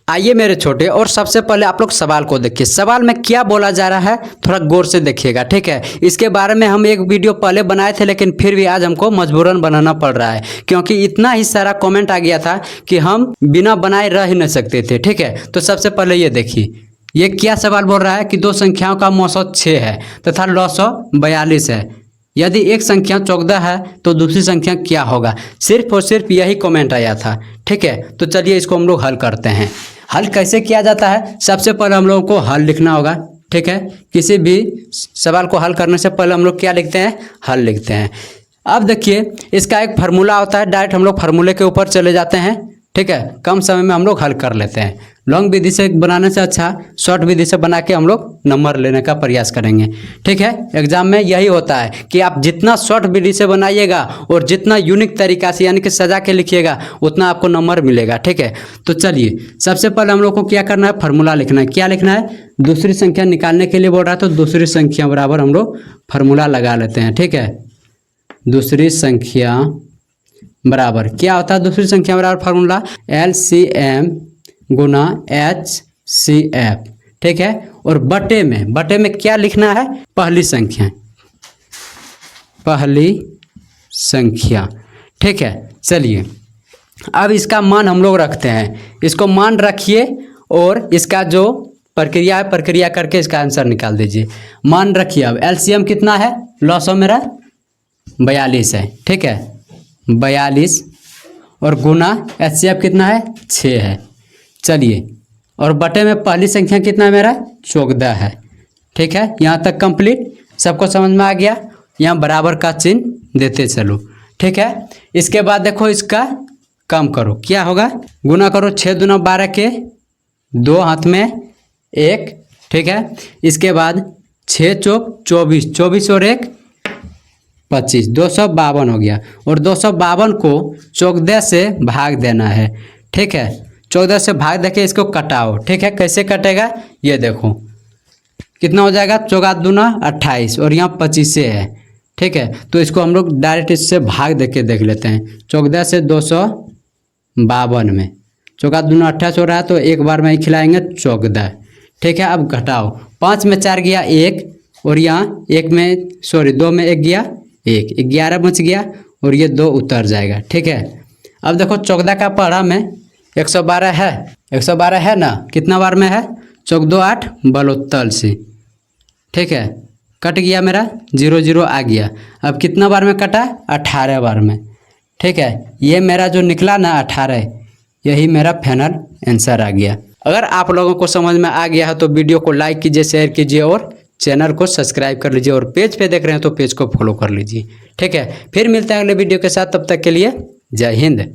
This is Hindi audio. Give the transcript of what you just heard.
आइए मेरे छोटे, और सबसे पहले आप लोग सवाल को देखिए। सवाल में क्या बोला जा रहा है थोड़ा गौर से देखिएगा, ठीक है। इसके बारे में हम एक वीडियो पहले बनाए थे, लेकिन फिर भी आज हमको मजबूरन बनाना पड़ रहा है, क्योंकि इतना ही सारा कमेंट आ गया था कि हम बिना बनाए रह ही नहीं सकते थे, ठीक है। तो सबसे पहले ये देखिए, ये क्या सवाल बोल रहा है कि दो संख्याओं का मौसत 6 है तथा लौसौ 42 है। यदि एक संख्या 14 है तो दूसरी संख्या क्या होगा। सिर्फ और सिर्फ यही कमेंट आया था, ठीक है। तो चलिए इसको हम लोग हल करते हैं। हल कैसे किया जाता है, सबसे पहले हम लोगों को हल लिखना होगा, ठीक है। किसी भी सवाल को हल करने से पहले हम लोग क्या लिखते हैं, हल लिखते हैं। अब देखिए, इसका एक फार्मूला होता है, डायरेक्ट हम लोग फार्मूले के ऊपर चले जाते हैं, ठीक है। कम समय में हम लोग हल कर लेते हैं। लॉन्ग विधि से बनाने से अच्छा शॉर्ट विधि से बना के हम लोग नंबर लेने का प्रयास करेंगे, ठीक है। एग्जाम में यही होता है कि आप जितना शॉर्ट विधि से बनाइएगा और जितना यूनिक तरीका से यानी कि सजा के लिखिएगा, उतना आपको नंबर मिलेगा, ठीक है। तो चलिए सबसे पहले हम लोग को क्या करना है, फार्मूला लिखना है। क्या लिखना है, दूसरी संख्या निकालने के लिए बोल रहा है, तो दूसरी संख्या बराबर हम लोग फार्मूला लगा लेते हैं, ठीक है। दूसरी संख्या बराबर क्या होता है, दूसरी संख्या बराबर फार्मूला LCM गुना HCF, ठीक है। और बटे में क्या लिखना है, पहली संख्या, ठीक है। चलिए अब इसका मान हम लोग रखते हैं, इसको मान रखिए और इसका जो प्रक्रिया है प्रक्रिया करके इसका आंसर निकाल दीजिए। मान रखिए, अब LCM कितना है, लौसौ मेरा 42 है, ठीक है, 42, और गुना HCF कितना है, 6 है। चलिए, और बटे में पहली संख्या कितना है मेरा, 14 है, ठीक है। यहाँ तक कंप्लीट, सबको समझ में आ गया। यहाँ बराबर का चिन्ह देते चलो, ठीक है। इसके बाद देखो इसका कम करो, क्या होगा, गुना करो 6 दूना 12 के 2 हाथ में 1, ठीक है। इसके बाद 6 चौक 24, 24 और 1 25, 252 हो गया। और 252 को 14 से भाग देना है, ठीक है। 14 से भाग देके इसको कटाओ, ठीक है। कैसे कटेगा ये देखो, कितना हो जाएगा, 14 दूना 28 और यहाँ 25 से है, ठीक है। तो इसको हम लोग डायरेक्ट इससे भाग देके देख लेते हैं। 14 से 252 में 14 दूना 28 हो रहा है, तो एक बार में ही खिलाएंगे 14, ठीक है। अब घटाओ, 5 में 4 गया 1, और यहाँ 2 में 1 गया 1, 11 बच गया, और ये 2 उतर जाएगा, ठीक है। अब देखो 14 का पढ़ा में 112 है, 112 है ना, कितना बार में है, 14 8 72, ठीक है। कट गया मेरा 0 0 आ गया। अब कितना बार में कटा, 18 बार में, ठीक है। ये मेरा जो निकला ना 18, यही मेरा फाइनल आंसर आ गया। अगर आप लोगों को समझ में आ गया है तो वीडियो को लाइक कीजिए, शेयर कीजिए और चैनल को सब्सक्राइब कर लीजिए, और पेज पे देख रहे हैं तो पेज को फॉलो कर लीजिए, ठीक है। फिर मिलते हैं अगले वीडियो के साथ, तब तक के लिए जय हिंद।